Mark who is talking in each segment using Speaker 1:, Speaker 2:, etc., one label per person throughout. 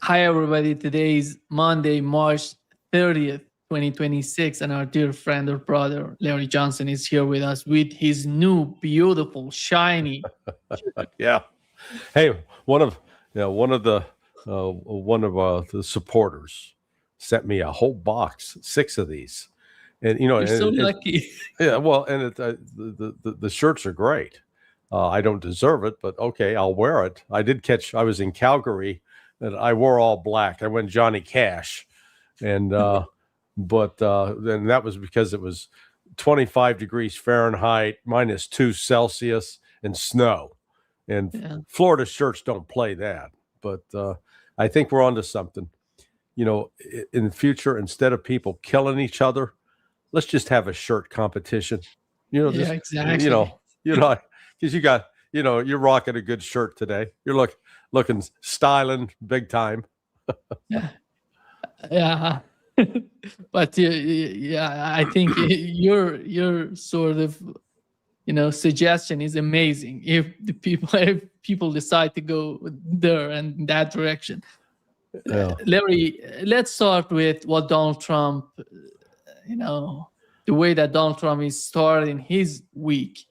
Speaker 1: Hi, everybody. Today is Monday, March 30th, 2026, and our dear friend or brother, Larry Johnson, is here with us with his new, beautiful, shiny shirt.
Speaker 2: Yeah. Hey, one of the supporters sent me a whole box, 6 of these, and
Speaker 1: You're so
Speaker 2: and
Speaker 1: lucky.
Speaker 2: yeah, well, and the shirts are great. I don't deserve it, but okay, I'll wear it. I was in Calgary, and I wore all black. I went Johnny Cash, and but then that was because it was 25 degrees Fahrenheit, -2 Celsius, and snow. And
Speaker 1: Yeah.
Speaker 2: Florida shirts don't play that, but I think we're onto something. In the future, instead of people killing each other, let's just have a shirt competition.
Speaker 1: Yeah,
Speaker 2: Just you
Speaker 1: exactly.
Speaker 2: know, because you're rocking a good shirt today. You're looking styling big time.
Speaker 1: Yeah. Yeah. But yeah, I think your sort of suggestion is amazing if the people if people decide to go there and in that direction.
Speaker 2: Yeah.
Speaker 1: Larry, let's start with what Donald Trump, you know, the way that Donald Trump is starting his week.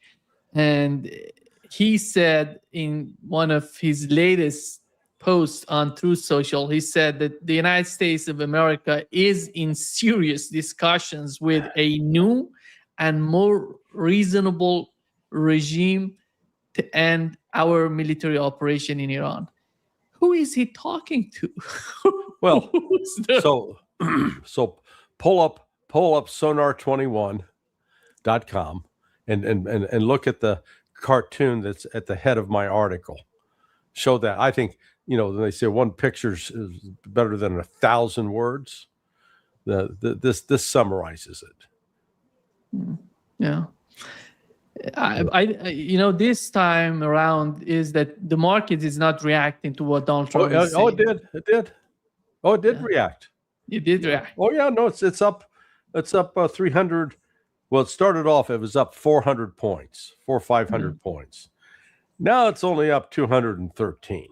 Speaker 1: And he said in one of his latest posts on Truth Social, he said that the United States of America is in serious discussions with a new and more reasonable regime to end our military operation in Iran. Who is he talking to?
Speaker 2: Well,
Speaker 1: Who's the
Speaker 2: so so pull up sonar21.com and look at the cartoon that's at the head of my article. Show that. I think, they say one picture is better than 1,000 words. This summarizes it.
Speaker 1: Yeah. This time around is that the market is not reacting to what Donald Trump is
Speaker 2: Oh,
Speaker 1: saying.
Speaker 2: it did. Oh, it did
Speaker 1: Yeah.
Speaker 2: react.
Speaker 1: It did react.
Speaker 2: Oh yeah, no, it's up. It's up 300. Well, it started off. It was up 400 points, 500 points. Now it's only up 213.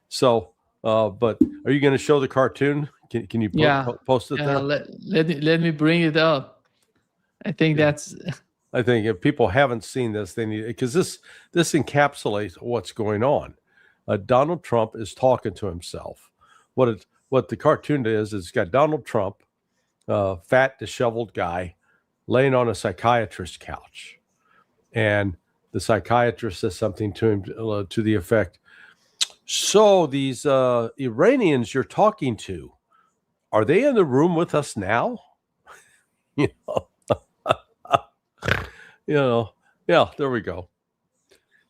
Speaker 2: So, but are you going to show the cartoon? Can you post it there?
Speaker 1: Let me bring it up. I think that's.
Speaker 2: I think if people haven't seen this, they need, because this encapsulates what's going on. Donald Trump is talking to himself. What the cartoon is, it's got Donald Trump, fat, disheveled guy, laying on a psychiatrist's couch, and the psychiatrist says something to him to the effect, "So these Iranians you're talking to, are they in the room with us now?" you know, yeah. There we go.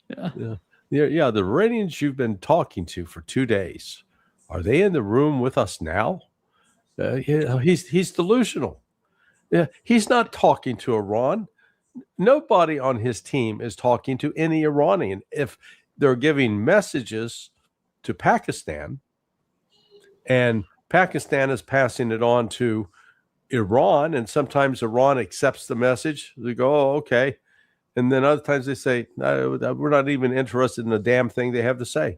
Speaker 2: Yeah. The Iranians you've been talking to for 2 days, are they in the room with us now? He's delusional. Yeah, he's not talking to Iran. Nobody on his team is talking to any Iranian. If they're giving messages to Pakistan, and Pakistan is passing it on to Iran, and sometimes Iran accepts the message. They go, "Oh, okay," and then other times they say, "No, we're not even interested in the damn thing they have to say."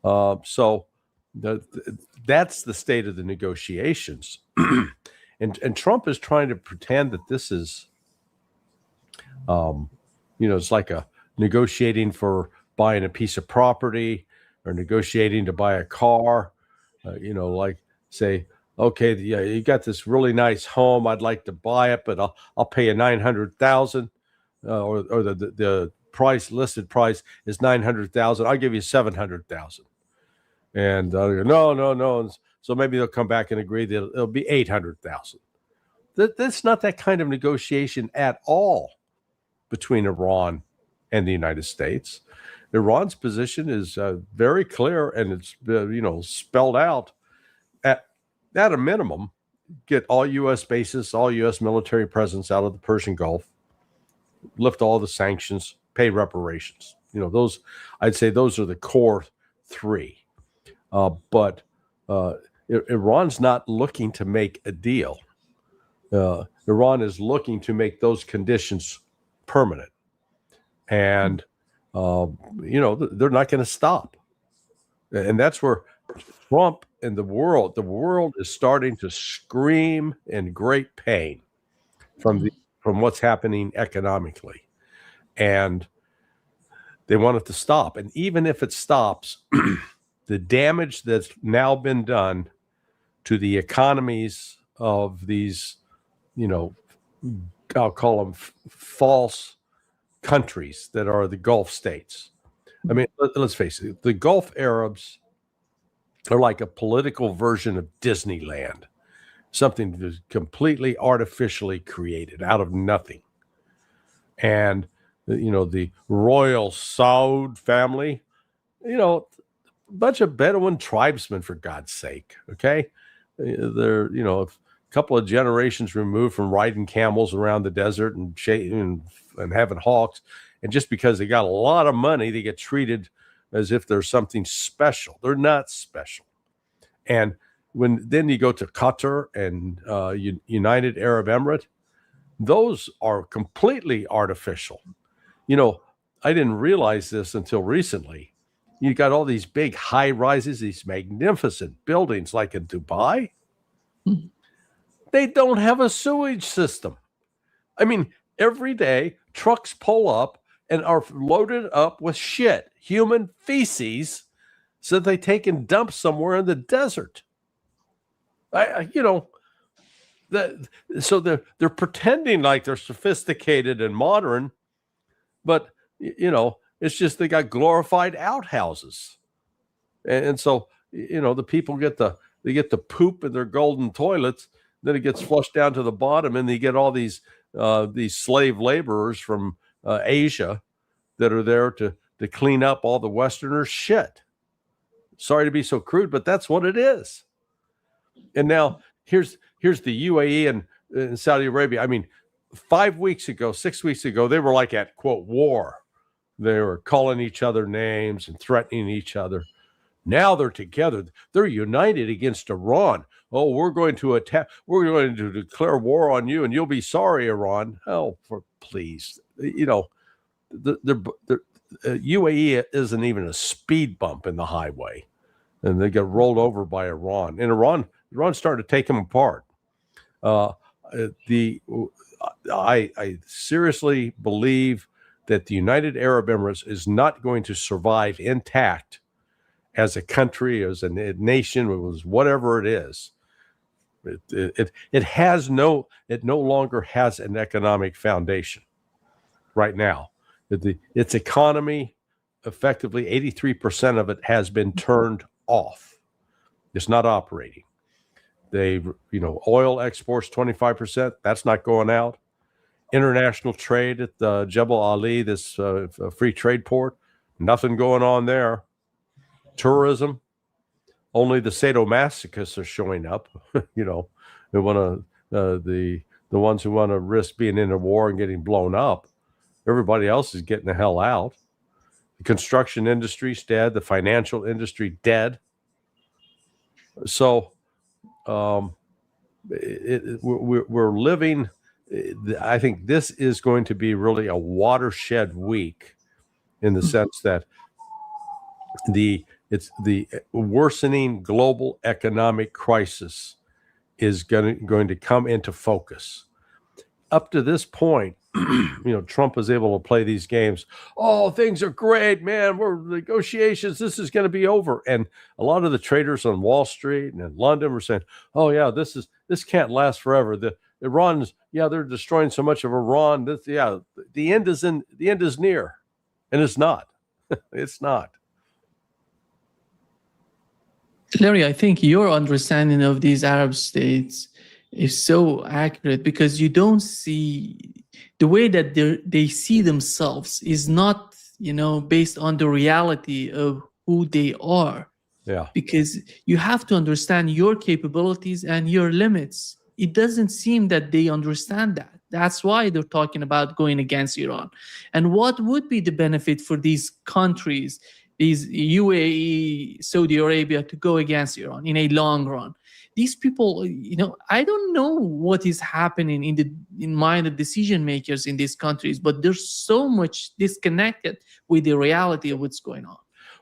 Speaker 2: So that's the state of the negotiations. And Trump is trying to pretend that this is, it's like a negotiating for buying a piece of property or negotiating to buy a car. Like say, okay, yeah, you got this really nice home. I'd like to buy it, but I'll pay you $900,000, or the listed price is $900,000. I'll give you $700,000. And no. And so maybe they'll come back and agree that it'll be $800,000. That's not that kind of negotiation at all between Iran and the United States. Iran's position is very clear, and it's spelled out. At a minimum, get all U.S. bases, all U.S. military presence out of the Persian Gulf, lift all the sanctions, pay reparations. Those, I'd say those are the core three. But Iran's not looking to make a deal. Iran is looking to make those conditions permanent. And, they're not going to stop. And that's where Trump and the world is starting to scream in great pain from what's happening economically. And they want it to stop. And even if it stops, the damage that's now been done to the economies of these, I'll call them false countries that are the Gulf states. I mean, let's face it, the Gulf Arabs are like a political version of Disneyland, something that is completely artificially created out of nothing. And, the royal Saud family, a bunch of Bedouin tribesmen, for God's sake. Okay. They're, a couple of generations removed from riding camels around the desert and having hawks. And just because they got a lot of money, they get treated as if they're something special. They're not special. And then you go to Qatar and United Arab Emirates, those are completely artificial. I didn't realize this until recently. You got all these big high rises, these magnificent buildings like in Dubai. They don't have a sewage system. I mean, every day trucks pull up and are loaded up with shit, human feces, so they take and dump somewhere in the desert. So they're pretending like they're sophisticated and modern, but it's just they got glorified outhouses, and so the people get the poop in their golden toilets. Then it gets flushed down to the bottom, and they get all these slave laborers from Asia that are there to clean up all the Westerners' shit. Sorry to be so crude, but that's what it is. And now here's the UAE and Saudi Arabia. I mean, 6 weeks ago, they were like at, quote, war. They were calling each other names and threatening each other. Now they're together. They're united against Iran. Oh, we're going to attack. We're going to declare war on you, and you'll be sorry, Iran. Oh, please. The UAE isn't even a speed bump in the highway, and they get rolled over by Iran. And Iran started to take them apart. I seriously believe that the United Arab Emirates is not going to survive intact as a country, as a nation, whatever it is. It no longer has an economic foundation right now. Its economy, effectively 83% of it has been turned off. It's not operating. Oil exports 25%. That's not going out. International trade at the Jebel Ali, this free trade port, nothing going on there. Tourism, only the sadomasochists are showing up. They want to the ones who want to risk being in a war and getting blown up. Everybody else is getting the hell out. The construction industry's dead. The financial industry dead. So we're living. I think this is going to be really a watershed week, in the sense that it's the worsening global economic crisis is going to come into focus. Up to this point, Trump was able to play these games. Oh, things are great, man. We're negotiations. This is going to be over. And a lot of the traders on Wall Street and in London were saying, oh yeah, this can't last forever. The Iran's, they're destroying so much of Iran. The end is near. And it's not. It's not.
Speaker 1: Larry, I think your understanding of these Arab states is so accurate, because you don't see the way that they see themselves is not, based on the reality of who they are.
Speaker 2: Yeah.
Speaker 1: Because you have to understand your capabilities and your limits. It doesn't seem that they understand that. That's why they're talking about going against Iran. And what would be the benefit for these countries, these UAE, Saudi Arabia, to go against Iran in a long run? These people, I don't know what is happening in mind of decision makers in these countries, but they're so much disconnected with the reality of what's going on.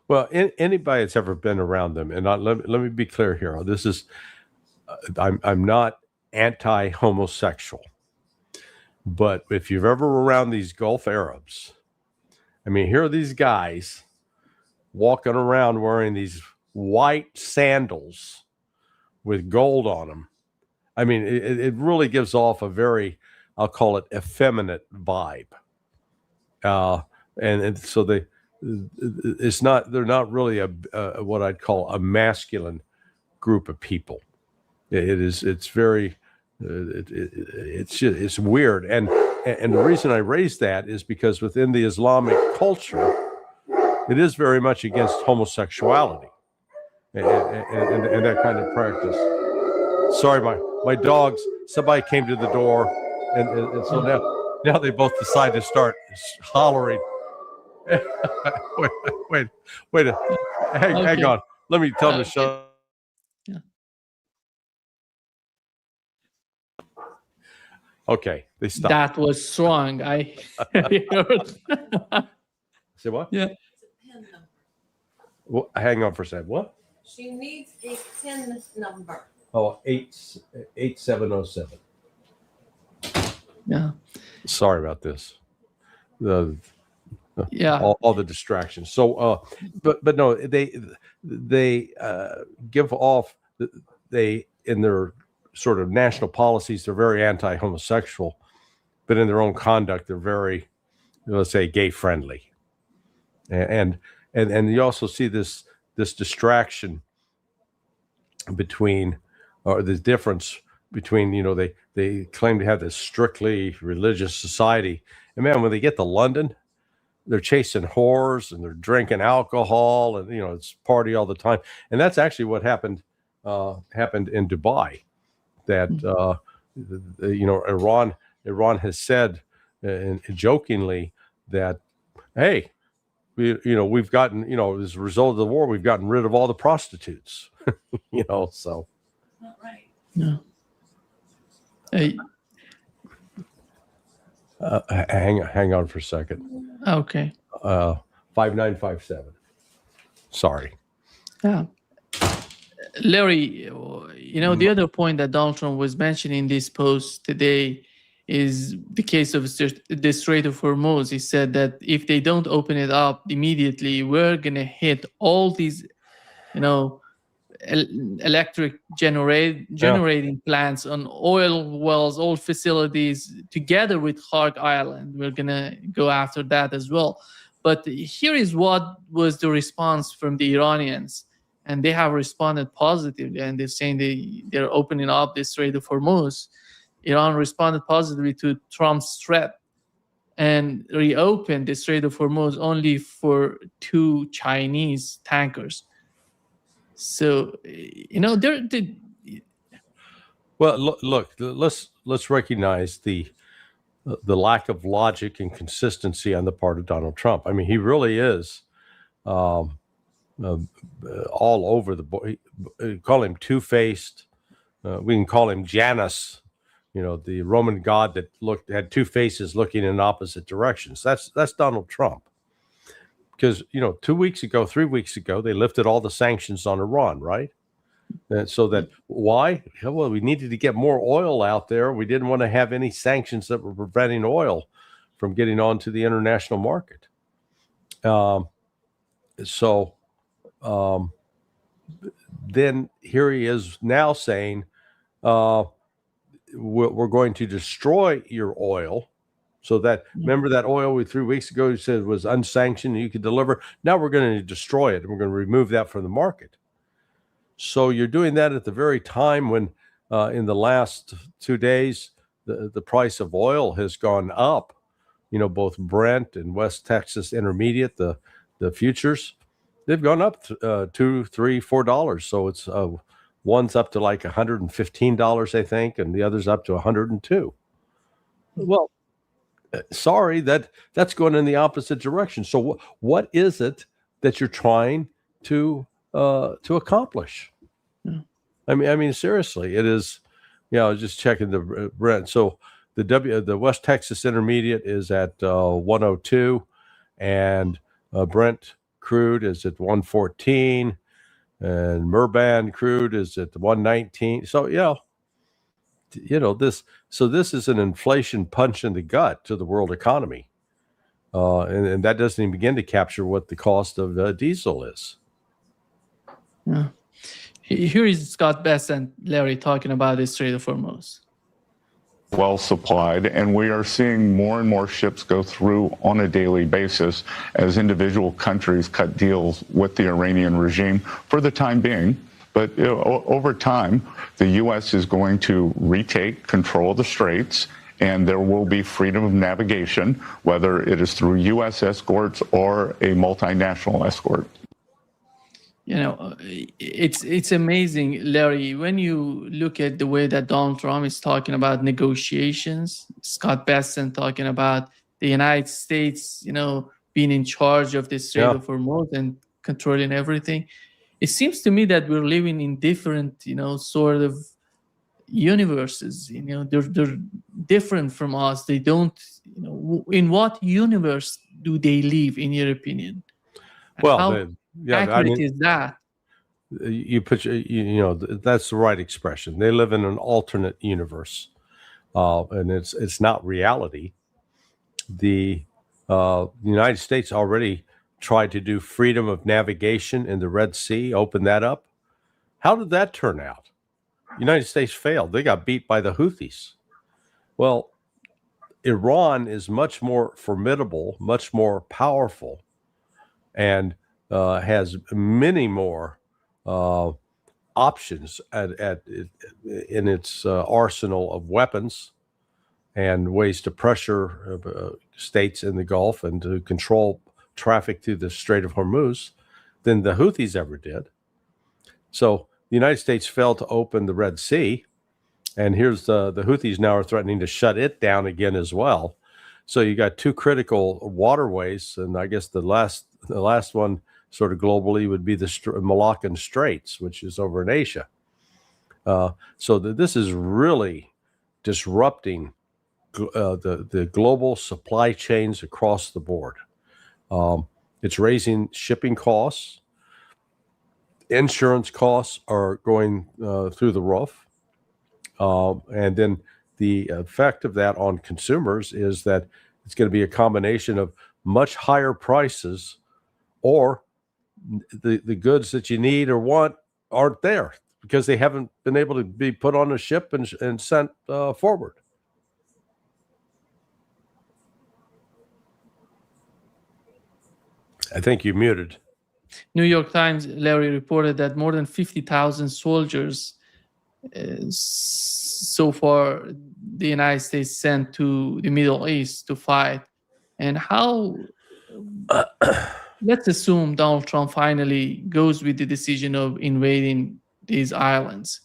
Speaker 2: Well, anybody that's ever been around them, and let me be clear here. This is I'm not anti-homosexual, but if you've ever around these Gulf Arabs, I mean, here are these guys walking around wearing these white sandals with gold on them. I mean, it really gives off a very, I'll call it, effeminate vibe. And so they're not really a what I'd call a masculine group of people. It's very, it's weird. And the reason I raise that is because within the Islamic culture, it is very much against homosexuality and that kind of practice. Sorry, my dogs, somebody came to the door, and so now they both decide to start hollering. wait, hang on. Let me tell them to shut up.
Speaker 1: Yeah.
Speaker 2: Okay, they stopped.
Speaker 1: That was strong. I heard.
Speaker 2: Say what?
Speaker 1: Yeah.
Speaker 2: Well, hang on for a second. What?
Speaker 3: She needs a PIN number.
Speaker 2: Oh, 8707.
Speaker 1: Yeah.
Speaker 2: Sorry about this.
Speaker 1: Yeah.
Speaker 2: All the distractions. So, but no, they give off, they in their sort of national policies, they're very anti-homosexual, but in their own conduct, they're very, let's say, gay friendly. And you also see this distraction between, or the difference between, they claim to have this strictly religious society, and man, when they get to London, they're chasing whores and they're drinking alcohol, and it's party all the time. And that's actually what happened in Dubai. That Iran has said jokingly that, hey, we've gotten, as a result of the war, we've gotten rid of all the prostitutes. So.
Speaker 3: Not right.
Speaker 1: Yeah. Hey.
Speaker 2: Hang on for a second.
Speaker 1: Okay.
Speaker 2: 5957. Sorry.
Speaker 1: Yeah. Larry, the other point that Donald Trump was mentioning in this post today is the case of the Strait of Hormuz. He said that if they don't open it up immediately, we're going to hit all these, electric generating plants on oil wells, oil facilities, together with Clark Island. We're going to go after that as well. But here is what was the response from the Iranians. And they have responded positively, and they're saying they're opening up the Strait of Hormuz. Iran responded positively to Trump's threat and reopened the Strait of Hormuz only for 2 Chinese tankers. So,
Speaker 2: well, look, let's recognize the lack of logic and consistency on the part of Donald Trump. I mean, he really is all over the board. Call him two-faced. We can call him Janus, the Roman god that had 2 faces looking in opposite directions. That's Donald Trump. Because 3 weeks ago, they lifted all the sanctions on Iran, right? And so that why? Well, we needed to get more oil out there. We didn't want to have any sanctions that were preventing oil from getting onto the international market. Then here he is now saying, we're going to destroy your oil. So that, remember that oil 3 weeks ago you said was unsanctioned and you could deliver? Now we're going to destroy it and we're going to remove that from the market. So you're doing that at the very time when in the last 2 days, the price of oil has gone up. Both Brent and West Texas Intermediate, the futures, they've gone up $2, $3, $4. So it's one's up to like $115, I think, and the other's up to $102. Well, sorry, that's going in the opposite direction. So what is it that you're trying to accomplish?
Speaker 1: Yeah.
Speaker 2: I mean, seriously, it is. I was just checking the Brent. So the West Texas Intermediate is at 102, and Brent crude is at 114, and Murban crude is at 119. So this is an inflation punch in the gut to the world economy, and that doesn't even begin to capture what the cost of diesel is.
Speaker 1: Yeah. Here is Scott Best and Larry talking about the Strait of Hormuz.
Speaker 4: Well supplied, and we are seeing more and more ships go through on a daily basis as individual countries cut deals with the Iranian regime for the time being. But over time, the U.S. is going to retake control of the straits, and there will be freedom of navigation, whether it is through U.S. escorts or a multinational escort.
Speaker 1: It's amazing, Larry, when you look at the way that Donald Trump is talking about negotiations, Scott Bessent talking about the United States, being in charge of the Strait of Hormuz and controlling everything. It seems to me that we're living in different, sort of universes. They're different from us. They don't, in what universe do they live, in your opinion?
Speaker 2: Well,
Speaker 1: accurate is that?
Speaker 2: You put, that's the right expression. They live in an alternate universe, and it's not reality. The United States already tried to do freedom of navigation in the Red Sea, open that up. How did that turn out? United States failed. They got beat by the Houthis. Well, Iran is much more formidable, much more powerful, and has many more options in its arsenal of weapons and ways to pressure states in the Gulf and to control traffic through the Strait of Hormuz than the Houthis ever did. So the United States failed to open the Red Sea, and here's the Houthis now are threatening to shut it down again as well. So you got two critical waterways, and I guess the last one sort of globally would be the Malaccan Straits, which is over in Asia. So this is really disrupting the global supply chains across the board. It's raising shipping costs. Insurance costs are going through the roof. And then the effect of that on consumers is that it's going to be a combination of much higher prices, or the goods that you need or want aren't there because they haven't been able to be put on a ship and sent forward. I think you muted.
Speaker 1: New York Times, Larry, reported that more than 50,000 soldiers so far the United States sent to the Middle East to fight. And how, let's assume Donald Trump finally goes with the decision of invading these islands.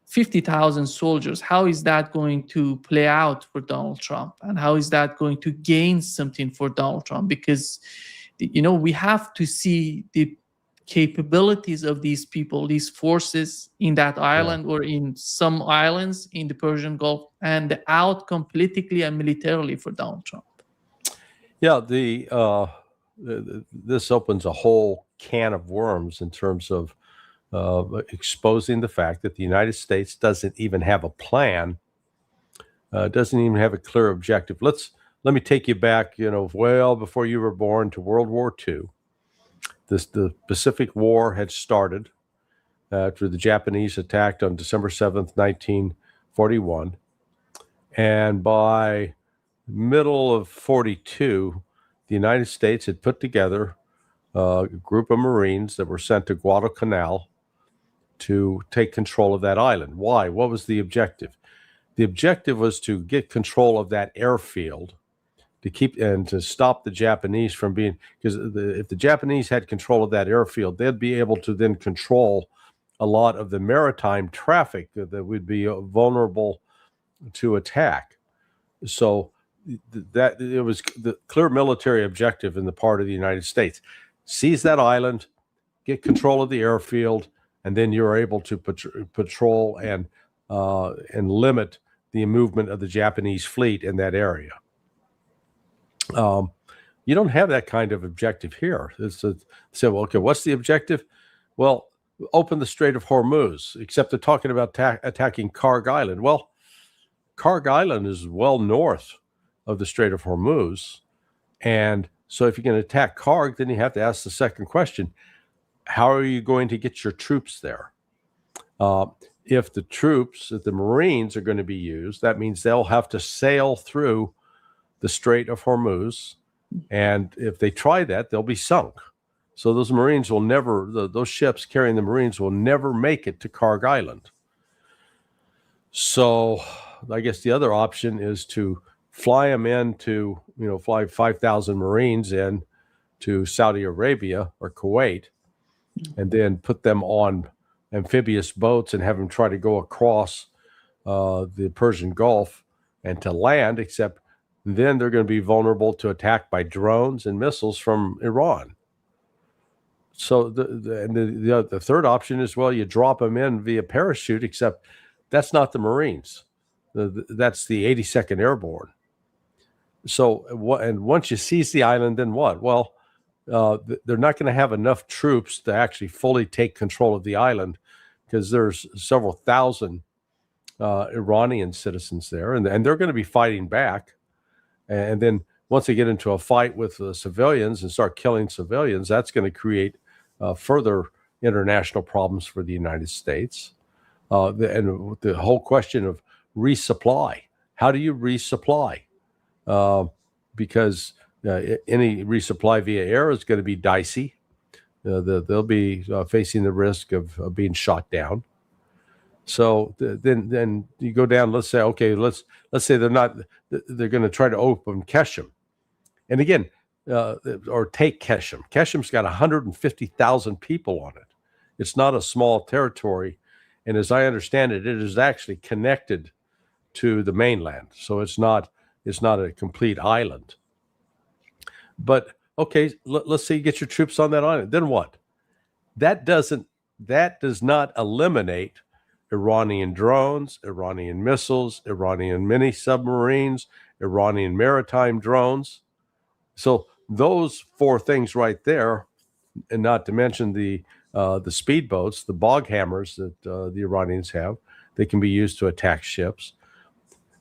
Speaker 1: 50,000 soldiers, how is that going to play out for Donald Trump? And how is that going to gain something for Donald Trump? Because, we have to see the capabilities of these people, these forces in that island or in some islands in the Persian Gulf, and the outcome politically and militarily for Donald Trump.
Speaker 2: Yeah, this opens a whole can of worms in terms of exposing the fact that the United States doesn't even have a plan, doesn't even have a clear objective. Let me take you back, well before you were born, to World War II. The Pacific War had started after the Japanese attacked on December 7th, 1941. And by middle of 42, the United States had put together a group of Marines that were sent to Guadalcanal to take control of that island. Why? What was the objective? The objective was to get control of that airfield, to stop the Japanese from being, because if the Japanese had control of that airfield, they'd be able to then control a lot of the maritime traffic that would be vulnerable to attack. So that it was the clear military objective in the part of the United States. Seize that island, get control of the airfield, and then you're able to patrol and limit the movement of the Japanese fleet in that area. You don't have that kind of objective here. Say, well, okay, what's the objective? Well, open the Strait of Hormuz, except they're talking about attacking Karg Island. Well, Karg Island is well north of the Strait of Hormuz. And so if you're going to attack Karg, then you have to ask the second question: how are you going to get your troops there? If the Marines are going to be used, that means they'll have to sail through the Strait of Hormuz. And if they try that, they'll be sunk. So those Marines will never, those ships carrying the Marines will never make it to Karg Island. So I guess the other option is to fly them into, fly 5,000 Marines in to Saudi Arabia or Kuwait, and then put them on amphibious boats and have them try to go across the Persian Gulf and to land, except then they're going to be vulnerable to attack by drones and missiles from Iran. So the third option is, well, you drop them in via parachute, except that's not the Marines. That's the 82nd Airborne. So and once you seize the island, then what? Well, they're not going to have enough troops to actually fully take control of the island, because there's several thousand Iranian citizens there, and they're going to be fighting back. And then once they get into a fight with the civilians and start killing civilians, that's going to create further international problems for the United States. And the whole question of resupply. How do you resupply? Because any resupply via air is going to be dicey. They'll be facing the risk of being shot down. So then you go down. Let's say, okay, let's say they're going to try to open Keshem, and again, or take Keshem. Keshem's got 150,000 people on it. It's not a small territory, and as I understand it, it is actually connected to the mainland. So it's not a complete island. But okay, let's say you get your troops on that island. Then what? That does not eliminate Iranian drones, Iranian missiles, Iranian mini submarines, Iranian maritime drones. So those four things right there, and not to mention the speedboats, the bog hammers that the Iranians have, they can be used to attack ships.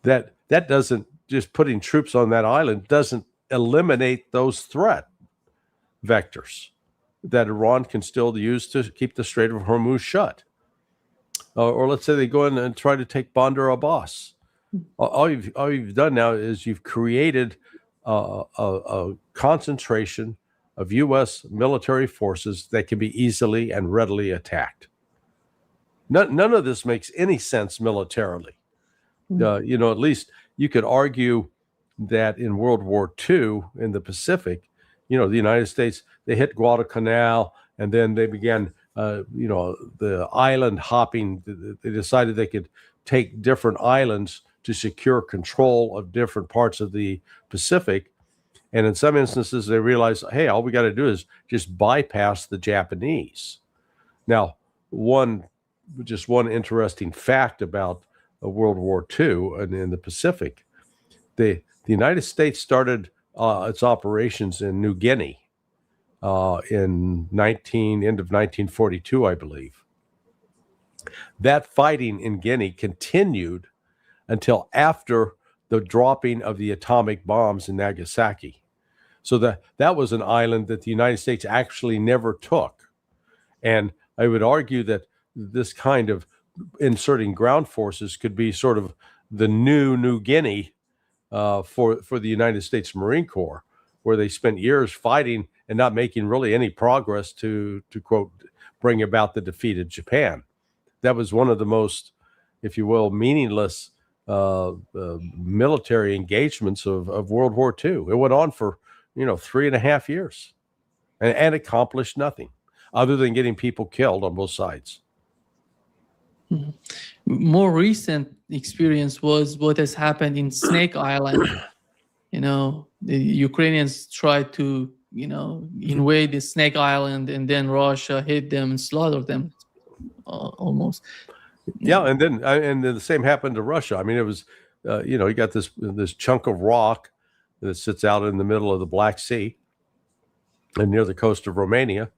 Speaker 2: That doesn't, just putting troops on that island doesn't eliminate those threat vectors that Iran can still use to keep the Strait of Hormuz shut. Or let's say they go in and try to take Bandar Abbas. All you've done now is you've created a concentration of U.S. military forces that can be easily and readily attacked. None of this makes any sense militarily. At least you could argue that in World War II in the Pacific, the United States, they hit Guadalcanal, and then they began the island hopping. They decided they could take different islands to secure control of different parts of the Pacific. And in some instances, they realized, hey, all we got to do is just bypass the Japanese. Now, one interesting fact about World War II and in the Pacific, the United States started its operations in New Guinea in end of 1942, I believe. That fighting in Guinea continued until after the dropping of the atomic bombs in Nagasaki. So that was an island that the United States actually never took. And I would argue that this kind of inserting ground forces could be sort of the New Guinea for the United States Marine Corps, where they spent years fighting and not making really any progress to quote, bring about the defeat of Japan. That was one of the most, if you will, meaningless military engagements of World War II. It went on for 3.5 years and accomplished nothing other than getting people killed on both sides.
Speaker 1: More recent experience was what has happened in Snake Island. The Ukrainians tried to, invade the Snake Island, and then Russia hit them and slaughtered them almost.
Speaker 2: Yeah, and then the same happened to Russia. I mean, it was, you got this chunk of rock that sits out in the middle of the Black Sea and near the coast of Romania.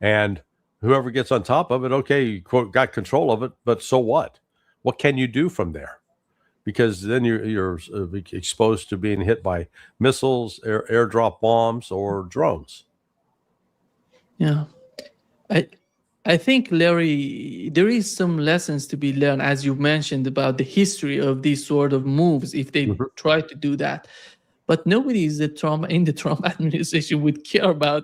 Speaker 2: And whoever gets on top of it, okay, you quote, got control of it, but so what? What can you do from there? Because then you're exposed to being hit by missiles, airdrop bombs, or drones.
Speaker 1: Yeah. I think, Larry, there is some lessons to be learned, as you mentioned, about the history of these sort of moves if they try to do that. But nobody is in the Trump administration would care about,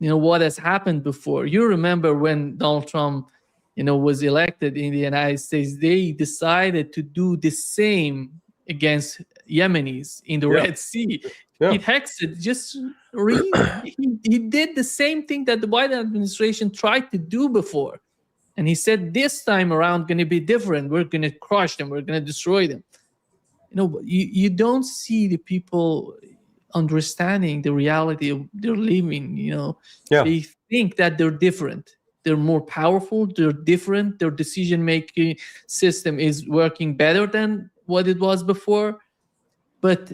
Speaker 1: what has happened before. You remember when Donald Trump, was elected in the United States, they decided to do the same against Yemenis in the Red Sea.
Speaker 2: Yeah.
Speaker 1: He did the same thing that the Biden administration tried to do before. And he said, this time around going to be different. We're going to crush them. We're going to destroy them. You don't see the people understanding the reality of their living. They think that they're different. They're more powerful. They're different. Their decision-making system is working better than what it was before. But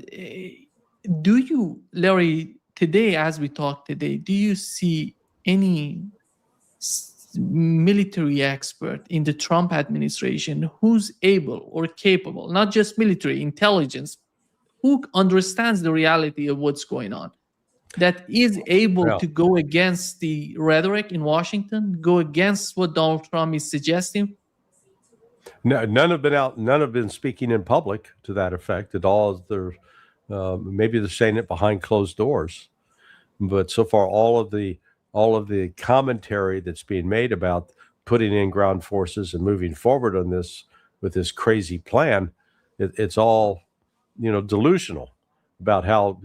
Speaker 1: do you, Larry, today, as we talk today, do you see any military expert in the Trump administration who's able or capable, not just military intelligence, who understands the reality of what's going on, that is able to go against the rhetoric in Washington, go against what Donald Trump is suggesting?
Speaker 2: No, none have been out. None have been speaking in public to that effect at all. Maybe they're saying it behind closed doors, but so far all of the commentary that's being made about putting in ground forces and moving forward on this with this crazy plan, it's all delusional about how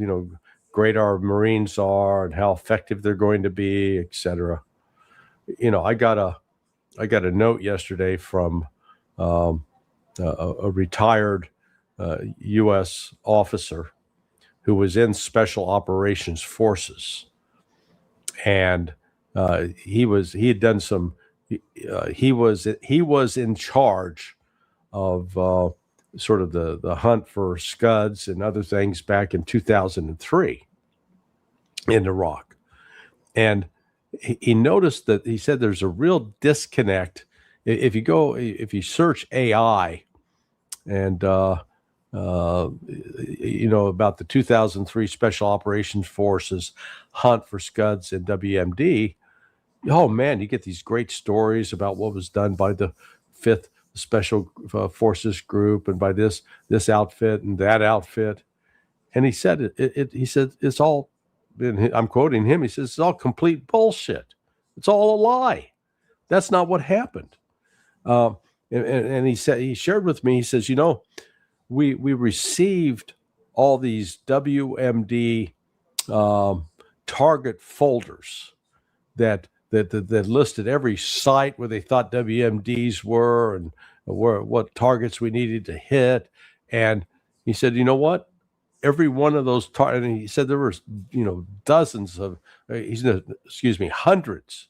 Speaker 2: great our Marines are and how effective they're going to be, etc. I got a note yesterday from a retired U.S. officer who was in Special Operations Forces, and he was in charge of sort of the hunt for Scuds and other things back in 2003 in Iraq, and he noticed that he said there's a real disconnect. If you search AI and about the 2003 Special Operations Forces hunt for Scuds and WMD, oh man, you get these great stories about what was done by the 5th Special Forces Group and by this outfit and that outfit. And he said he said it's all, I'm quoting him, he says it's all complete bullshit. It's all a lie. That's not what happened. And he shared with me, he says, we received all these WMD target folders that listed every site where they thought WMDs were and what targets we needed to hit. And he said, you know what? Every one of those targets, and he said there were, dozens of, hundreds,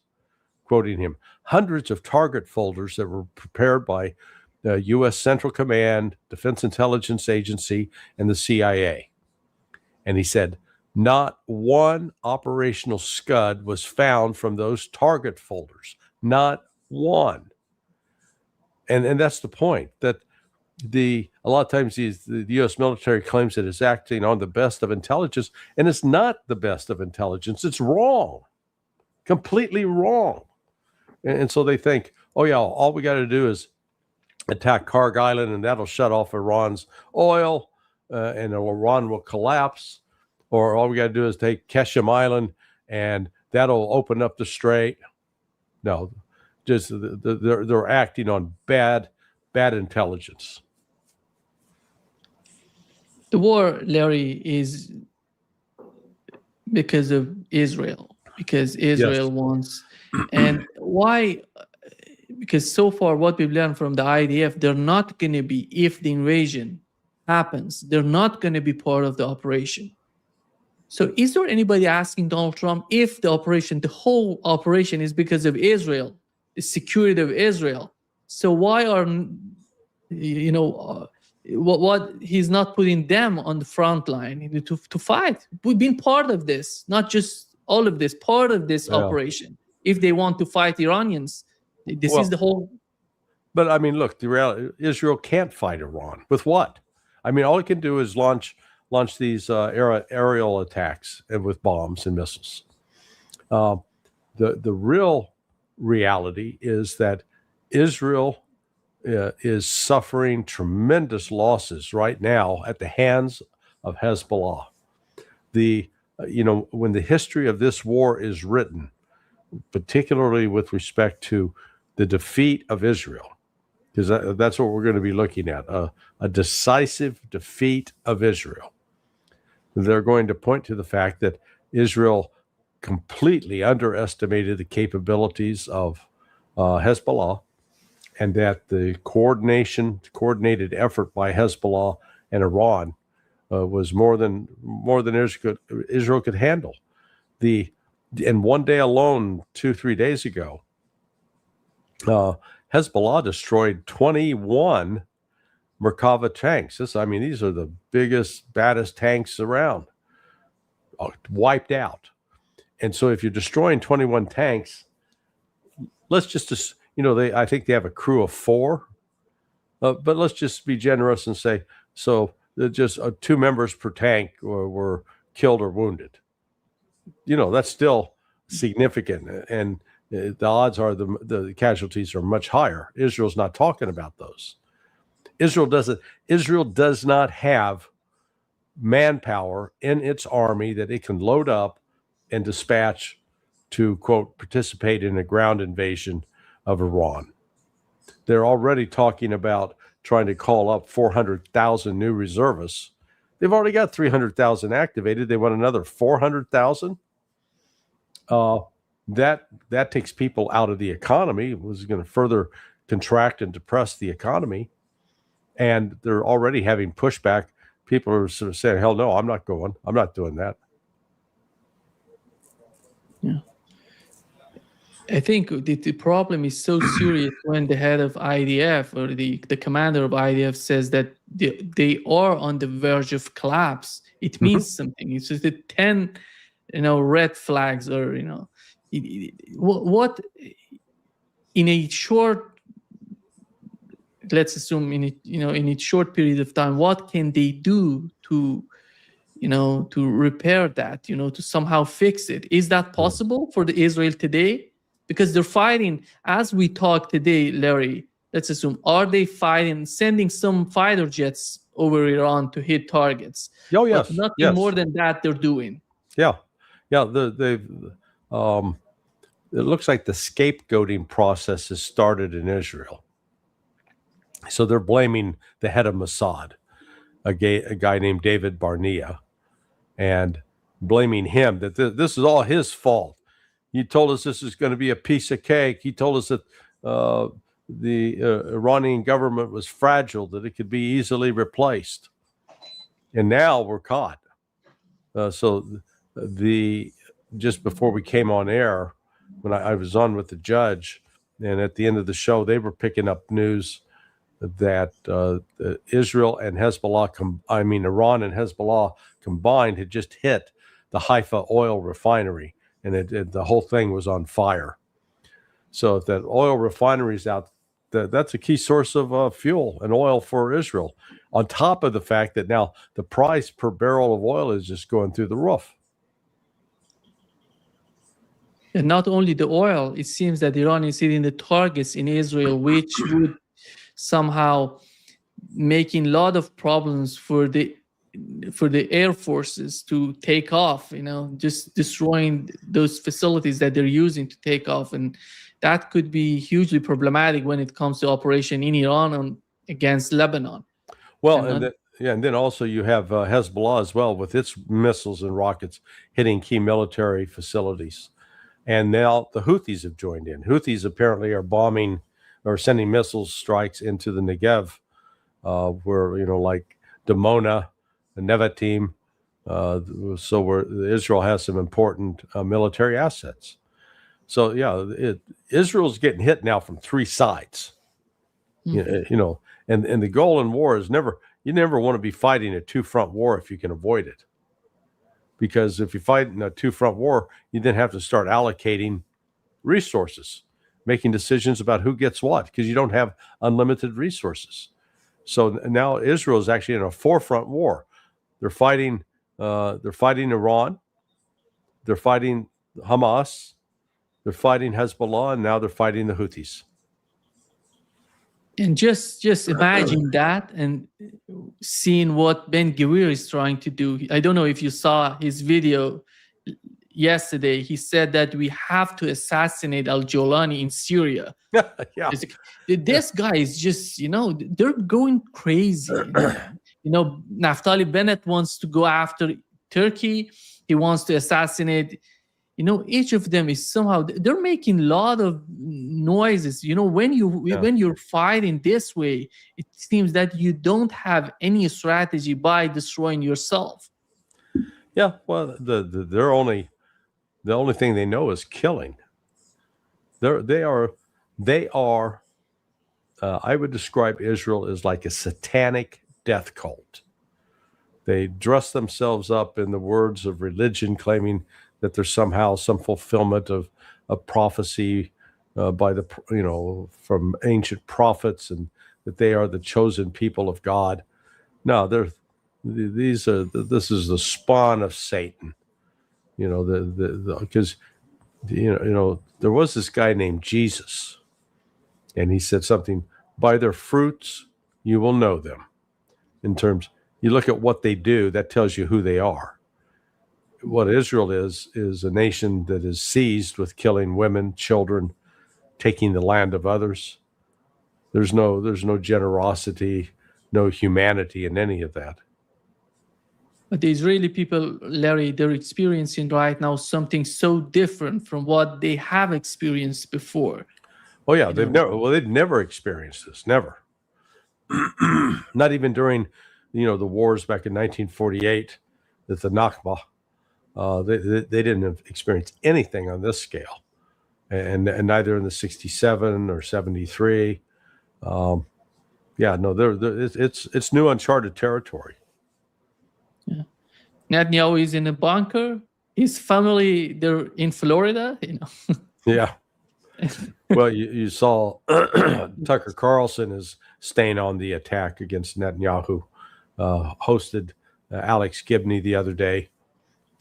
Speaker 2: quoting him, hundreds of target folders that were prepared by the U.S. Central Command, Defense Intelligence Agency, and the CIA. And he said, not one operational Scud was found from those target folders. Not one. And that's the point, that a lot of times the U.S. military claims that it's acting on the best of intelligence, and it's not the best of intelligence. It's wrong, completely wrong. And so they think, oh yeah, all we got to do is attack Karg Island, and that'll shut off Iran's oil, and Iran will collapse. Or all we got to do is take Keshem Island, and that'll open up the strait. No, just they're acting on bad intelligence.
Speaker 1: The war, Larry, is because of Israel, because Israel wants. And why? Because so far what we've learned from the IDF, they're not going to be, if the invasion happens, they're not going to be part of the operation. So is there anybody asking Donald Trump if the whole operation is because of Israel, the security of Israel? So why are, what he's not putting them on the front line to fight. We've been part of this, not just all of this, part of this
Speaker 2: Yeah.
Speaker 1: operation. If they want to fight Iranians, this
Speaker 2: Well,
Speaker 1: is the whole.
Speaker 2: But I mean, look, the reality, Israel can't fight Iran with what? I mean, all it can do is launch these aerial attacks and with bombs and missiles. The real reality is that Israel is suffering tremendous losses right now at the hands of Hezbollah. When the history of this war is written, particularly with respect to the defeat of Israel, because that's what we're going to be looking at, a decisive defeat of Israel. They're going to point to the fact that Israel completely underestimated the capabilities of Hezbollah, and that the coordinated effort by Hezbollah and Iran was more than Israel could handle. In one day alone, 2-3 days ago, Hezbollah destroyed 21 Merkava tanks. These are the biggest, baddest tanks around, wiped out. And so if you're destroying 21 tanks, let's just, I think they have a crew of 4, but let's just be generous and say, so just 2 members per tank were killed or wounded. That's still significant. And the odds are the casualties are much higher. Israel's not talking about those. Israel does not have manpower in its army that it can load up and dispatch to, quote, participate in a ground invasion of Iran. They're already talking about trying to call up 400,000 new reservists. They've already got 300,000 activated. They want another 400,000. That takes people out of the economy. It was going to further contract and depress the economy. And they're already having pushback. People are sort of saying, hell no, I'm not going. I'm not doing that.
Speaker 1: Yeah. I think the problem is so serious when the head of IDF or the commander of IDF says that they are on the verge of collapse. It means something. It's just the 10, red flags, or what in a short, let's assume in a short period of time, what can they do to repair that, to somehow fix it? Is that possible for the Israel today? Because they're fighting, as we talk today, Larry, let's assume, are they fighting, sending some fighter jets over Iran to hit targets?
Speaker 2: Oh, yes.
Speaker 1: But nothing more than that they're doing.
Speaker 2: Yeah. It looks like the scapegoating process has started in Israel. So they're blaming the head of Mossad, a guy named David Barnea, and blaming him that this is all his fault. He told us this is going to be a piece of cake. He told us that the Iranian government was fragile, that it could be easily replaced. And now we're caught. Just before we came on air, when I was on with the judge, and at the end of the show, they were picking up news that Israel and Hezbollah, Iran and Hezbollah combined had just hit the Haifa oil refinery, and the whole thing was on fire. So if that oil refinery is out, that's a key source of fuel and oil for Israel, on top of the fact that now the price per barrel of oil is just going through the roof.
Speaker 1: And not only the oil, it seems that Iran is hitting the targets in Israel, which would somehow making a lot of problems for the air forces to take off, just destroying those facilities that they're using to take off. And that could be hugely problematic when it comes to operation in Iran against Lebanon.
Speaker 2: Well, and then also you have Hezbollah as well, with its missiles and rockets hitting key military facilities. And now the Houthis have joined in. Houthis apparently are bombing or sending missile strikes into the Negev, where, like Dimona, Nevatim, where Israel has some important military assets. So, Israel's getting hit now from 3 sides. And the goal in war is never, you never want to be fighting a two-front war if you can avoid it. Because if you fight in a two-front war, you then have to start allocating resources, making decisions about who gets what, because you don't have unlimited resources. So now Israel is actually in a four-front war. They're fighting Iran, they're fighting Hamas, they're fighting Hezbollah, and now they're fighting the Houthis.
Speaker 1: And just imagine that and seeing what Ben Gvir is trying to do. I don't know if you saw his video yesterday. He said that we have to assassinate al-Jolani in Syria.
Speaker 2: Yeah.
Speaker 1: This guy is just, they're going crazy. Naftali Bennett wants to go after Turkey. He wants to assassinate. Each of them is somehow, they're making a lot of noises. When you're fighting this way, it seems that you don't have any strategy by destroying yourself.
Speaker 2: Yeah, well, the only thing they know is killing. They are. I would describe Israel as like a satanic death cult. They dress themselves up in the words of religion, claiming that there's somehow some fulfillment of prophecy from ancient prophets, and that they are the chosen people of God. No, this is the spawn of Satan. Because there was this guy named Jesus, and he said something, by their fruits you will know them. In terms, you look at what they do, that tells you who they are. What Israel is a nation that is seized with killing women, children, taking the land of others. There's no generosity, no humanity in any of that.
Speaker 1: But the Israeli people, Larry, they're experiencing right now something so different from what they have experienced before.
Speaker 2: Oh yeah, they'd never experienced this, never. Not even during, the wars back in 1948, at the Nakba. They didn't experience anything on this scale, and neither in the 67 or 73. It's new uncharted territory.
Speaker 1: Yeah. Netanyahu is in a bunker. His family, they're in Florida.
Speaker 2: Yeah. Well, you saw Tucker Carlson is staying on the attack against Netanyahu. Hosted Alex Gibney the other day.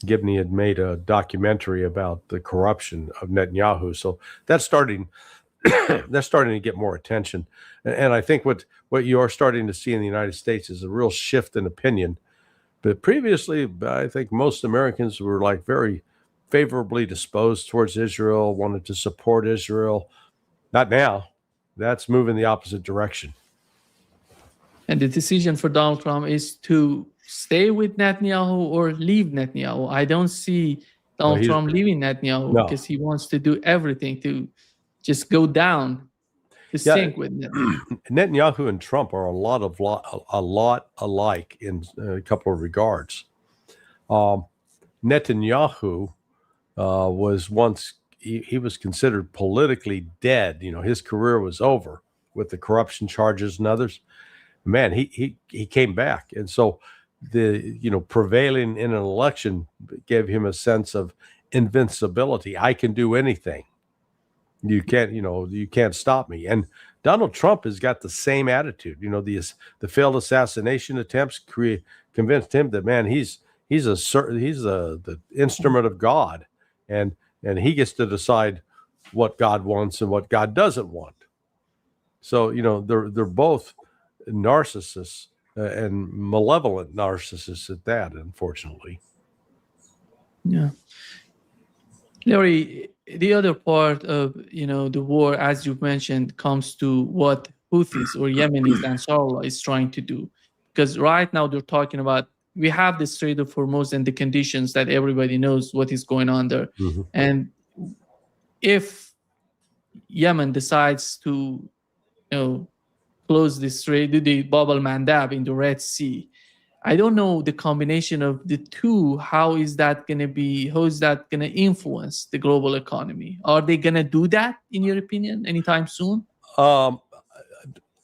Speaker 2: Gibney had made a documentary about the corruption of Netanyahu, so that's starting to get more attention. And I think what you are starting to see in the United States is a real shift in opinion. But previously, I think most Americans were like very favorably disposed towards Israel, wanted to support Israel. Not now. That's moving the opposite direction.
Speaker 1: And the decision for Donald Trump is to stay with Netanyahu or leave Netanyahu. I don't see Donald Trump leaving Netanyahu because he wants to do everything to just go down to sync with Netanyahu.
Speaker 2: Netanyahu and Trump are a lot alike in a couple of regards. Netanyahu was once he was considered politically dead. His career was over with the corruption charges and others. Man, he came back, and so the prevailing in an election gave him a sense of invincibility. I can do anything. You can't stop me. And Donald Trump has got the same attitude. The failed assassination attempts convinced him that, man, he's the instrument of God, and he gets to decide what God wants and what God doesn't want. So they're both narcissists and malevolent narcissists at that, unfortunately.
Speaker 1: Yeah. Larry, the other part of the war, as you mentioned, comes to what Houthis or Yemenis and Ansarullah is trying to do. Because right now they're talking about, we have the Strait of Hormuz and the conditions that everybody knows what is going on there. Mm-hmm. And if Yemen decides to close the strait, the Bab al-Mandab in the Red Sea, I don't know the combination of the two. How is that going to influence the global economy? Are they going to do that, in your opinion, anytime soon?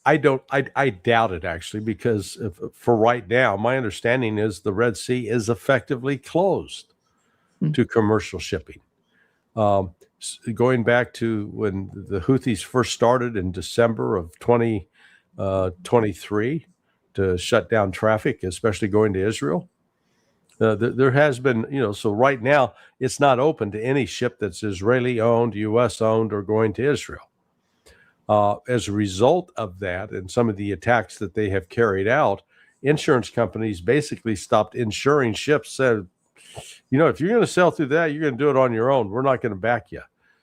Speaker 2: I doubt it actually, because for right now, my understanding is the Red Sea is effectively closed to commercial shipping. Going back to when the Houthis first started in December of 2023 to shut down traffic, especially going to Israel. There has been, so right now it's not open to any ship that's Israeli owned, U.S. owned, or going to Israel. As a result of that and some of the attacks that they have carried out, insurance companies basically stopped insuring ships, said, if you're going to sail through that, you're going to do it on your own. We're not going to back you.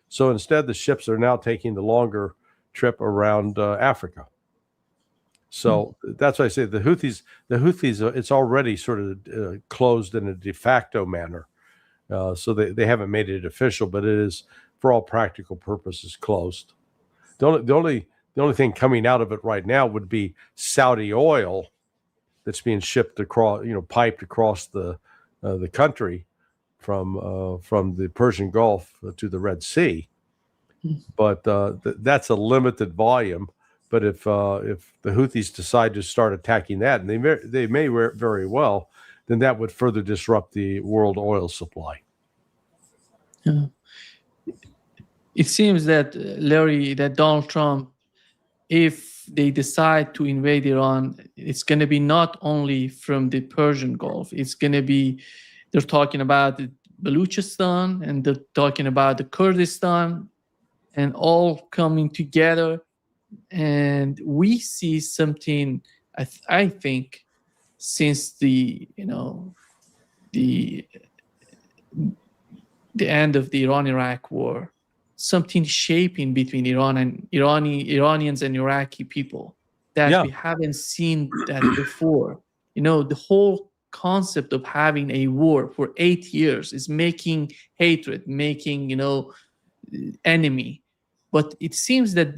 Speaker 2: So instead, the ships are now taking the longer trip around Africa. So that's why I say the Houthis, it's already sort of closed in a de facto manner. So they haven't made it official, but it is, for all practical purposes, closed. The only thing coming out of it right now would be Saudi oil that's being shipped across, piped across the country from the Persian Gulf to the Red Sea. But that's a limited volume. But if the Houthis decide to start attacking that, and they may very well, then that would further disrupt the world oil supply.
Speaker 1: Yeah. It seems that, Larry, that Donald Trump, if they decide to invade Iran, it's going to be not only from the Persian Gulf. It's going to be, they're talking about the Baluchistan, and they're talking about the Kurdistan, and all coming together. And we see something, I think, since the end of the Iran-Iraq war, something shaping between Iranians and Iraqi people that we haven't seen that before. The whole concept of having a war for 8 years is making hatred, making enemy. But it seems that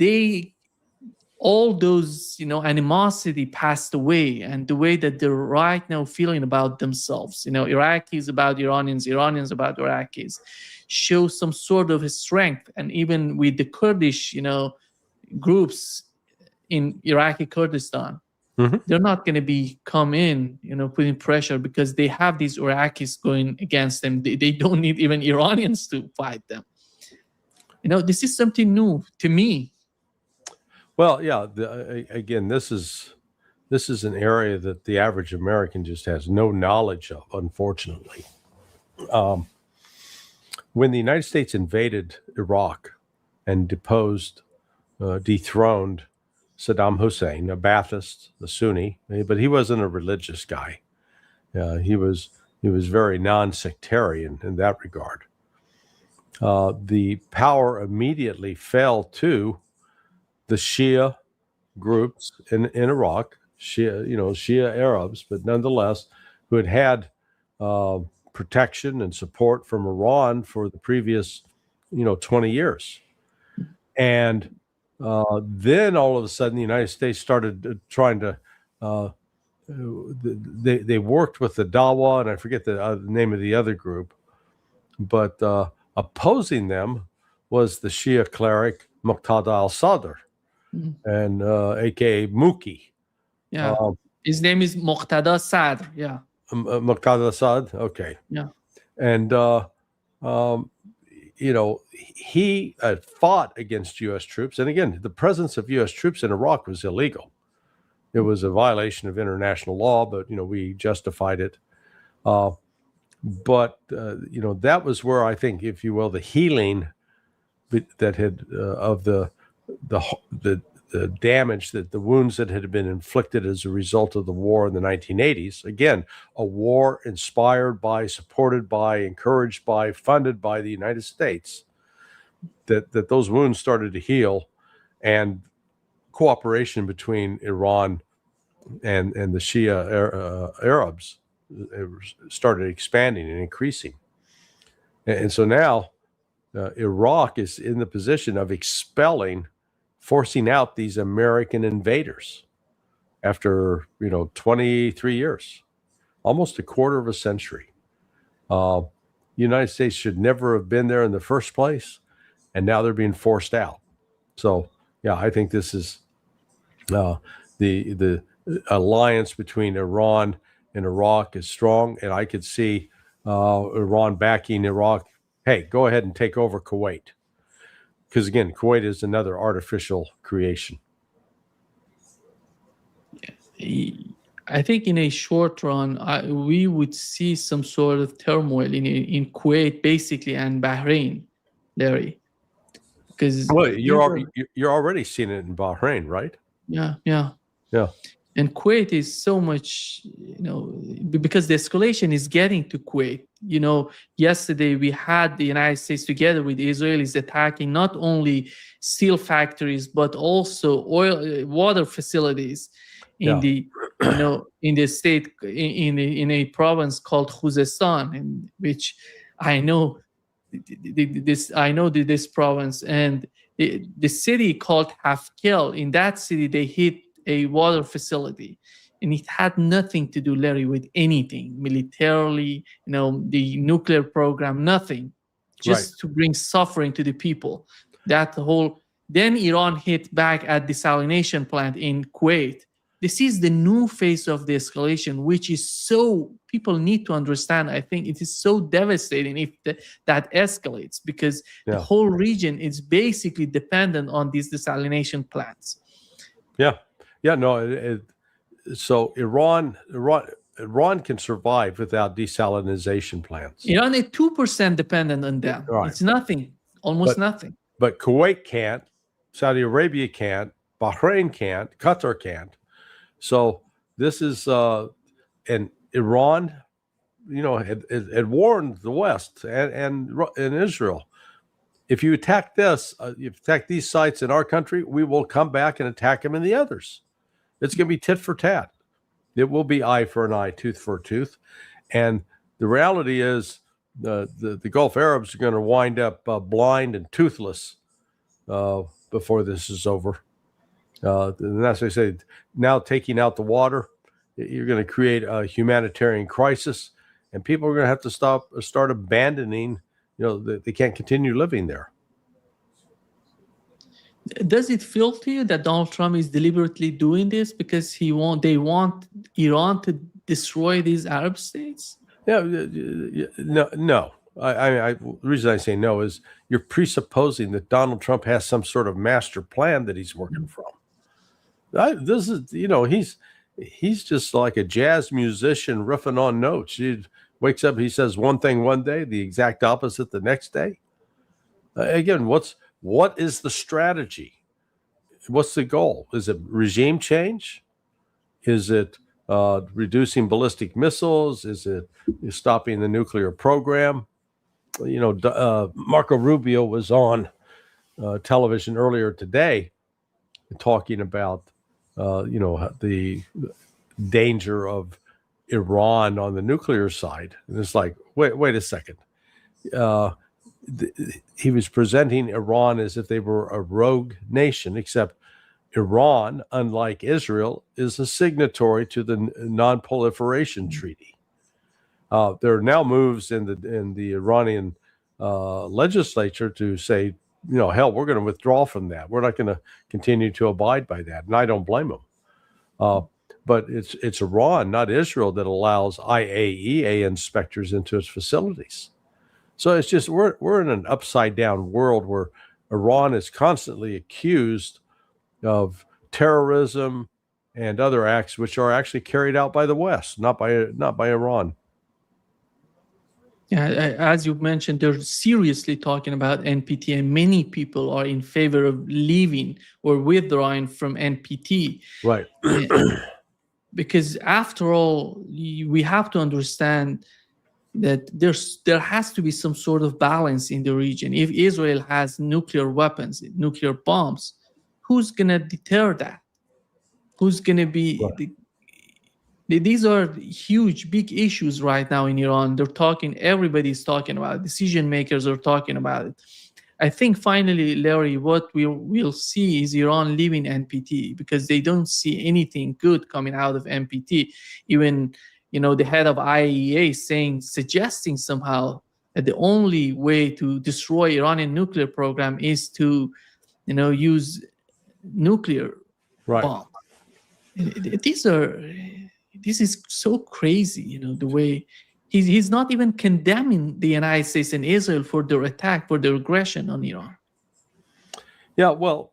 Speaker 1: all those animosity passed away, and the way that they're right now feeling about themselves, Iraqis about Iranians, Iranians about Iraqis, show some sort of strength. And even with the Kurdish groups in Iraqi Kurdistan, they're not going to be come in putting pressure, because they have these Iraqis going against them. They don't need even Iranians to fight them. This is something new to me.
Speaker 2: Well, yeah. Again, this is an area that the average American just has no knowledge of, unfortunately. When the United States invaded Iraq and dethroned Saddam Hussein, a Ba'athist, a Sunni, but he wasn't a religious guy. He was very non-sectarian in that regard. The power immediately fell to the Shia groups in Iraq, Shia Arabs, but nonetheless, who had protection and support from Iran for the previous, 20 years. And then all of a sudden, the United States started trying to, they worked with the Dawa, and I forget the name of the other group, but opposing them was the Shia cleric Muqtada al-Sadr, and aka Muki.
Speaker 1: Yeah. His name is Muqtada Sadr. Yeah.
Speaker 2: Muqtada Sadr. Okay.
Speaker 1: Yeah.
Speaker 2: And he fought against U.S. troops. And again, the presence of U.S. troops in Iraq was illegal. It was a violation of international law, but we justified it. But that was where I think, if you will, the healing that had of the damage, that the wounds that had been inflicted as a result of the war in the 1980s. Again, a war inspired by, supported by, encouraged by, funded by the United States. That those wounds started to heal, and cooperation between Iran and the Shia Arabs started expanding and increasing. And so now Iraq is in the position of forcing out these American invaders after 23 years, almost a quarter of a century. The United States should never have been there in the first place, and now they're being forced out. So yeah, I think this is The alliance between Iran and Iraq is strong, and I could see Iran backing Iraq. Hey, go ahead and take over Kuwait, because again, Kuwait is another artificial creation.
Speaker 1: I think in a short run, we would see some sort of turmoil in Kuwait, basically, and Bahrain, Larry. Because
Speaker 2: well, you're already seeing it in Bahrain, right?
Speaker 1: Yeah. And Kuwait is so much, because the escalation is getting to Kuwait. Yesterday we had the United States together with the Israelis attacking not only steel factories but also water facilities in the in the state in a province called Khuzestan, in which I know this province, and the city called Hafkel. In that city, they hit a water facility, and it had nothing to do, Larry, with anything militarily. The nuclear program, nothing, just to bring suffering to the people. Then Iran hit back at desalination plant in Kuwait. This is the new phase of the escalation, which is so, people need to understand. I think it is so devastating if that escalates, because the whole region is basically dependent on these desalination plants.
Speaker 2: So Iran can survive without desalination plants.
Speaker 1: Iran is 2% dependent on them. Right. It's nothing, almost nothing.
Speaker 2: But Kuwait can't, Saudi Arabia can't, Bahrain can't, Qatar can't. So this is, and Iran, had warned the West and Israel, if you attack these sites in our country, we will come back and attack them in the others. It's going to be tit for tat. It will be eye for an eye, tooth for a tooth. And the reality is the Gulf Arabs are going to wind up blind and toothless before this is over. And that's what I say. Now taking out the water, you're going to create a humanitarian crisis, and people are going to have to start abandoning. They can't continue living there.
Speaker 1: Does it feel to you that Donald Trump is deliberately doing this because they want Iran to destroy these Arab states?
Speaker 2: No. The reason I say no is you're presupposing that Donald Trump has some sort of master plan that he's working from. He's just like a jazz musician riffing on notes. He wakes up, he says one thing one day, the exact opposite the next day. Again, what is the strategy? What's the goal? Is it regime change? Is it reducing ballistic missiles? Is it stopping the nuclear program? Marco Rubio was on television earlier today talking about the danger of Iran on the nuclear side. And it's like, wait a second. He was presenting Iran as if they were a rogue nation, except Iran, unlike Israel, is a signatory to the Non-Proliferation Treaty. There are now moves in the Iranian legislature to say, hell, we're going to withdraw from that. We're not going to continue to abide by that, and I don't blame them. But it's Iran, not Israel, that allows IAEA inspectors into its facilities. So it's just we're in an upside down world where Iran is constantly accused of terrorism and other acts which are actually carried out by the West, not by Iran.
Speaker 1: Yeah, as you mentioned, they're seriously talking about NPT, and many people are in favor of leaving or withdrawing from NPT.
Speaker 2: Right.
Speaker 1: Because after all, we have to understand that there has to be some sort of balance in the region. If Israel has nuclear weapons, nuclear bombs, who's going to deter that? Who's going to be... Right. These are huge, big issues right now in Iran. Everybody's talking about it. Decision makers are talking about it. I think finally, Larry, what we'll see is Iran leaving NPT because they don't see anything good coming out of NPT. Even, the head of IAEA suggesting somehow that the only way to destroy Iranian nuclear program is to, use nuclear bomb. This is so crazy, the way he's not even condemning the United States and Israel for their attack, for their aggression on Iran.
Speaker 2: Yeah, well,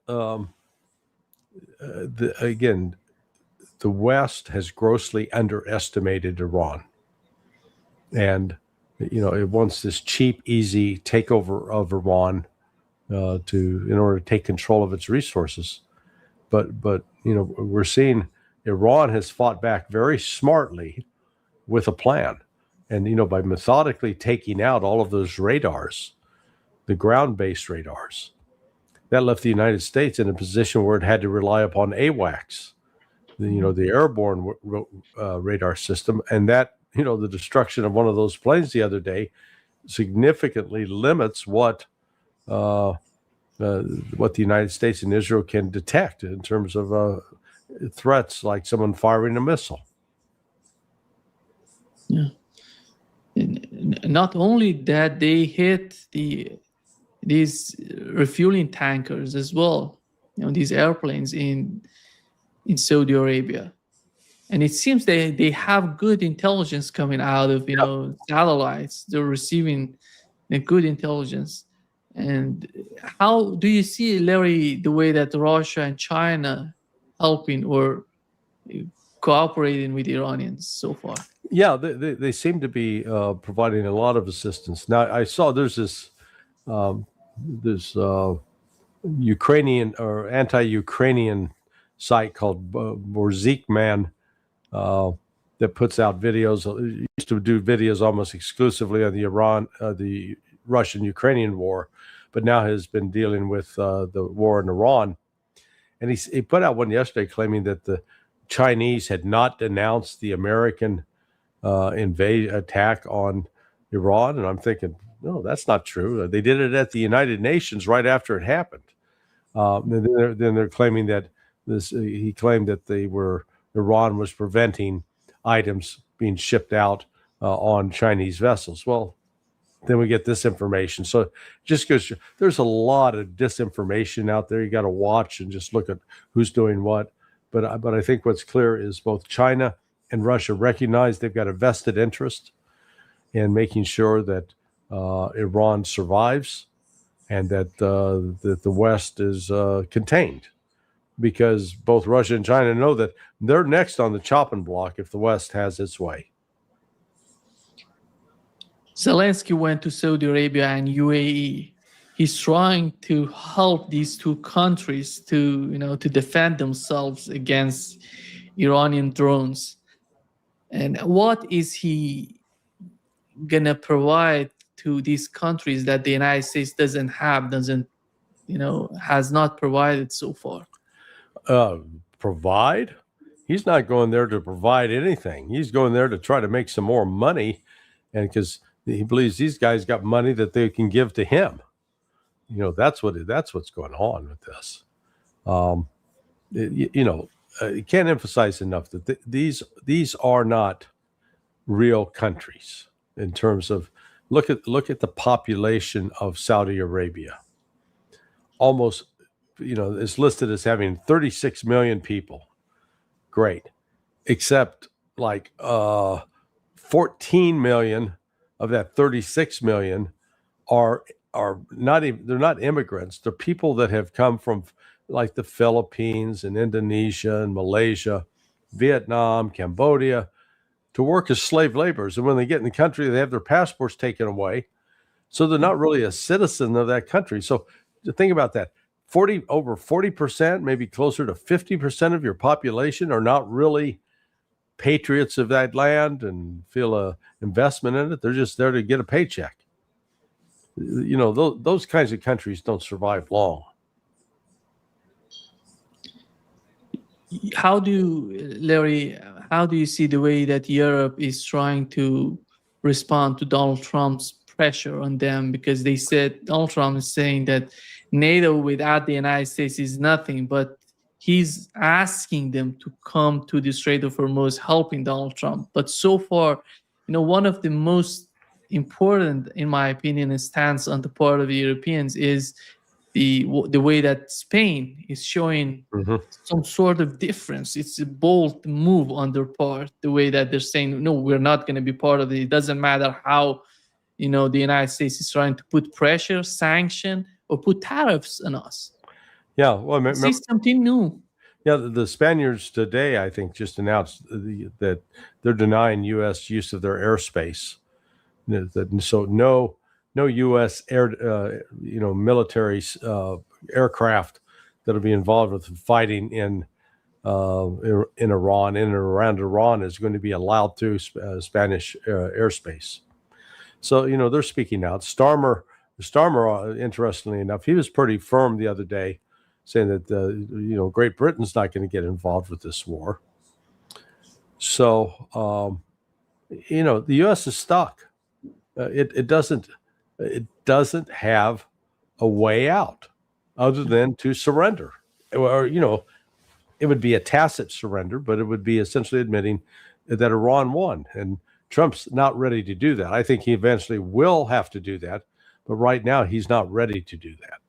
Speaker 2: again, the West has grossly underestimated Iran, and it wants this cheap, easy takeover of Iran in order to take control of its resources. But we're seeing Iran has fought back very smartly with a plan, and by methodically taking out all of those radars, the ground-based radars, that left the United States in a position where it had to rely upon AWACS, the airborne radar system, and that the destruction of one of those planes the other day significantly limits what the United States and Israel can detect in terms of threats like someone firing a missile.
Speaker 1: Yeah. And not only that, they hit these refueling tankers as well, these airplanes in Saudi Arabia. And it seems they have good intelligence coming out of satellites. They're receiving good intelligence. And how do you see, Larry, the way that Russia and China helping or cooperating with Iranians so far?
Speaker 2: Yeah, they seem to be providing a lot of assistance. Now, I saw there's this Ukrainian or anti-Ukrainian site called Borzikman that puts out videos. It used to do videos almost exclusively on the Russian-Ukrainian war, but now has been dealing with the war in Iran. And he put out one yesterday claiming that the Chinese had not denounced the American attack on Iran. And I'm thinking, no, that's not true. They did it at the United Nations right after it happened. And then they're claiming that he claimed that Iran was preventing items being shipped out on Chinese vessels. Well, then we get this information. So it just goes, there's a lot of disinformation out there. You got to watch and just look at who's doing what. But I think what's clear is both China and Russia recognize they've got a vested interest in making sure that Iran survives and that the West is contained, because both Russia and China know that they're next on the chopping block if the West has its way.
Speaker 1: Zelensky went to Saudi Arabia and UAE. He's trying to help these two countries to defend themselves against Iranian drones. And what is he gonna provide to these countries that the United States has not provided so far?
Speaker 2: Provide? He's not going there to provide anything. He's going there to try to make some more money, and because he believes these guys got money that they can give to him. That's what's going on with this. You can't emphasize enough that these are not real countries in terms of look at the population of Saudi Arabia. Almost, it's listed as having 36 million people. Great, except like 14 million of that 36 million are not even, they're not immigrants. They're people that have come from like the Philippines and Indonesia and Malaysia, Vietnam, Cambodia, to work as slave laborers. And when they get in the country, they have their passports taken away. So they're not really a citizen of that country. So think about that. Over 40%, maybe closer to 50% of your population are not really patriots of that land and feel a investment in it. They're just there to get a paycheck. Those kinds of countries don't survive long.
Speaker 1: Larry, how do you see the way that Europe is trying to respond to Donald Trump's pressure on them? Because they said Donald Trump is saying that NATO without the United States is nothing, but he's asking them to come to the Strait of Hormuz, helping Donald Trump. But so far, one of the most important, in my opinion, stance on the part of the Europeans is the way that Spain is showing some sort of difference. It's a bold move on their part, the way that they're saying, no, we're not going to be part of it. It doesn't matter how, the United States is trying to put pressure, sanction, or put tariffs on us.
Speaker 2: Yeah, well,
Speaker 1: This is something new.
Speaker 2: Yeah, the Spaniards today, I think, just announced that they're denying U.S. use of their airspace. So no U.S. military aircraft that'll be involved with fighting in Iran, in and around Iran, is going to be allowed through Spanish airspace. So they're speaking out. Starmer, interestingly enough, he was pretty firm the other day, saying that Great Britain's not going to get involved with this war. So the U.S. is stuck. It doesn't have a way out other than to surrender, or it would be a tacit surrender, but it would be essentially admitting that Iran won, and Trump's not ready to do that. I think he eventually will have to do that, but right now he's not ready to do that.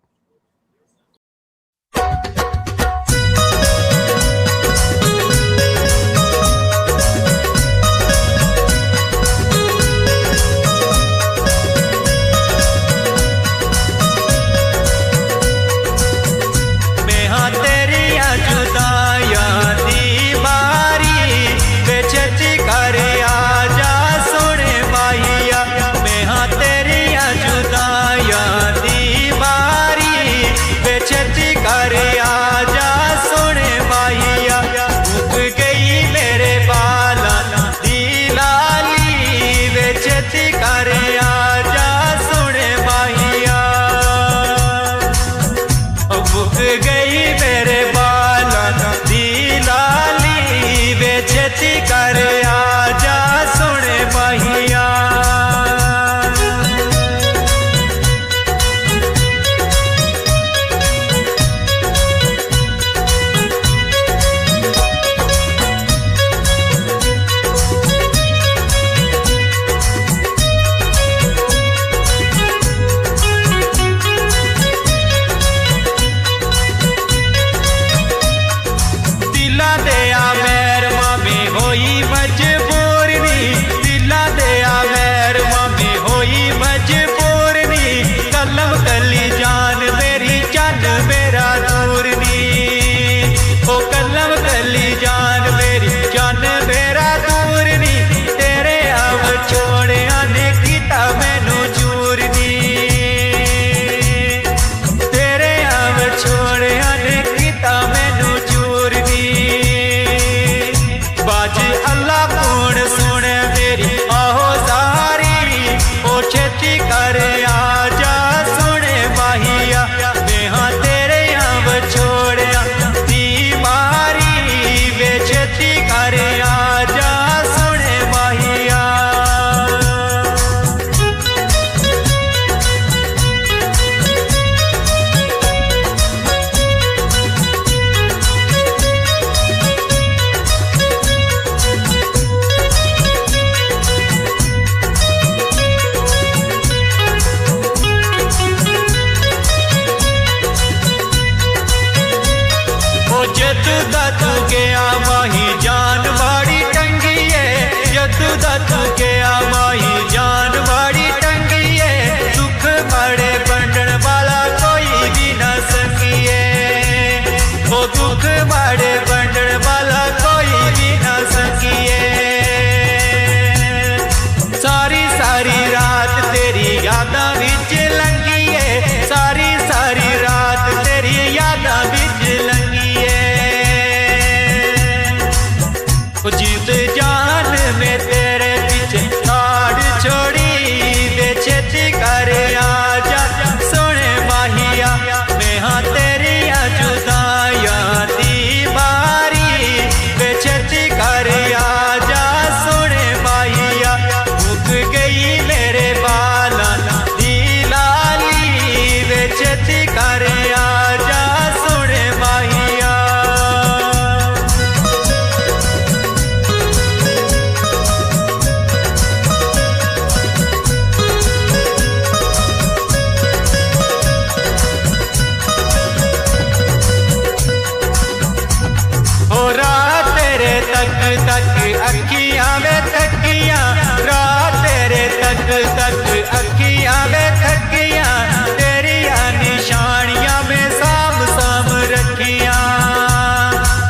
Speaker 5: तक तक अखियां में थकियां, रात तेरे तक तक अखियां में थकियां, तेरिया निशानियां में साम साम रखियां,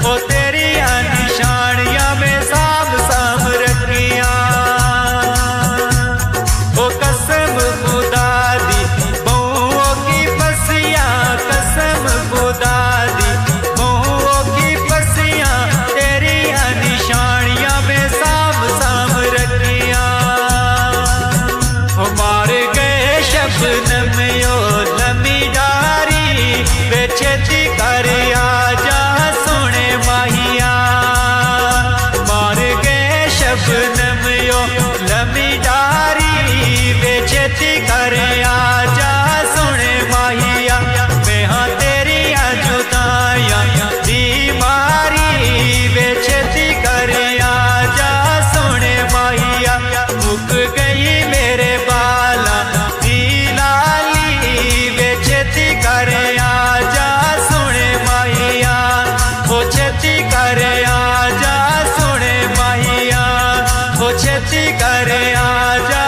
Speaker 5: ओ तेरिया निशानियां में साम साम रखियां। ओ कसम खुदा दी बहुओं की पसियां, कसम खुदा दी बहुओं की पसियां, तेरिया निशानियां में साम साम रखियां। ओ मार गए शबनम यो लमी डारी, वे छेती कर आजा सोने माहिया, मार गए शबनम यो लमी डारी, वे छेती कर आजा सोने माहिया। मैं हाँ तेरिया जुदाइयां दी मारी, वे छेती कर आजा सोने माहिया। मुक गई मेरे बाला दी लाली, वे छेती कर आजा सोने माहिया, ओ छेती कर आजा सोने माहिया, ओ छेती कर आजा।